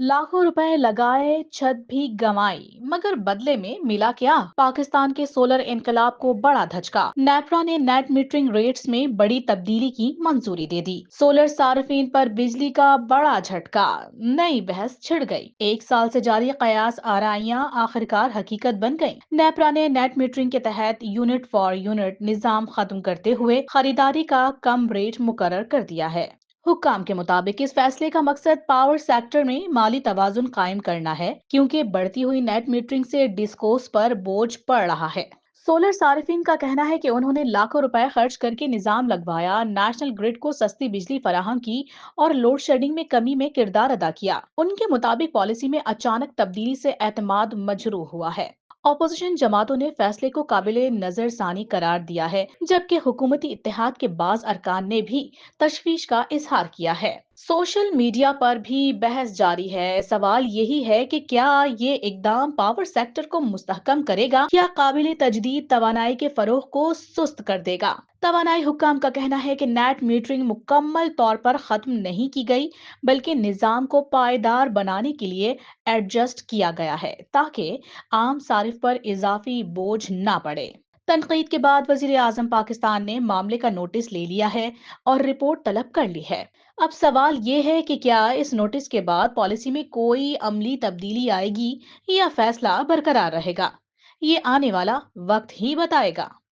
लाखों रुपए लगाए, छत भी गंवाई, मगर बदले में मिला क्या? पाकिस्तान के सोलर इनकलाब को बड़ा धचका। नेपरा ने नेट मीटरिंग रेट्स में बड़ी तब्दीली की मंजूरी दे दी। सोलर सार्फिन पर बिजली का बड़ा झटका। नई बहस छिड़ गई। एक साल से जारी कयास आराइयां आखिरकार हकीकत बन गईं। नेपरा ने नेट मीटरिंग के तहत यूनिट फॉर यूनिट निजाम खत्म करते हुए खरीदारी का कम रेट मुकर्रर कर दिया है। हुक्काम के मुताबिक इस फैसले का मकसद पावर सेक्टर में माली तवाजुन कायम करना है, क्योंकि बढ़ती हुई नेट मीटरिंग से डिस्कोस पर बोझ पड़ रहा है। सोलर सार्फिन का कहना है कि उन्होंने लाखों रुपए खर्च करके निजाम लगवाया, नेशनल ग्रिड को सस्ती बिजली फराहम की और लोड शेडिंग में कमी में किरदार अदा किया। उनके मुताबिक पॉलिसी में अचानक तब्दीली से एतमाद मजरूह हुआ है। अपोजिशन जमातों ने फैसले को काबिले नजरसानी करार दिया है, जबकि हुकूमती इत्तेहाद के बाज अरकान ने भी तशवीश का इजहार किया है। सोशल मीडिया पर भी बहस जारी है। सवाल यही है कि क्या ये इकदाम पावर सेक्टर को मुस्तहकम करेगा या काबिल तजदीद तवानाई के फरोग को सुस्त कर देगा। तवानाई हुक्काम का कहना है कि नेट मीटरिंग मुकम्मल तौर पर खत्म नहीं की गई, बल्कि निजाम को पायदार बनाने के लिए एडजस्ट किया गया है, ताकि आम सारिफ पर इजाफी बोझ ना पड़े। तनकीद के बाद वजीर आजम पाकिस्तान ने मामले का नोटिस ले लिया है और रिपोर्ट तलब कर ली है। अब सवाल ये है कि क्या इस नोटिस के बाद पॉलिसी में कोई अमली तब्दीली आएगी या फैसला बरकरार रहेगा। ये आने वाला वक्त ही बताएगा।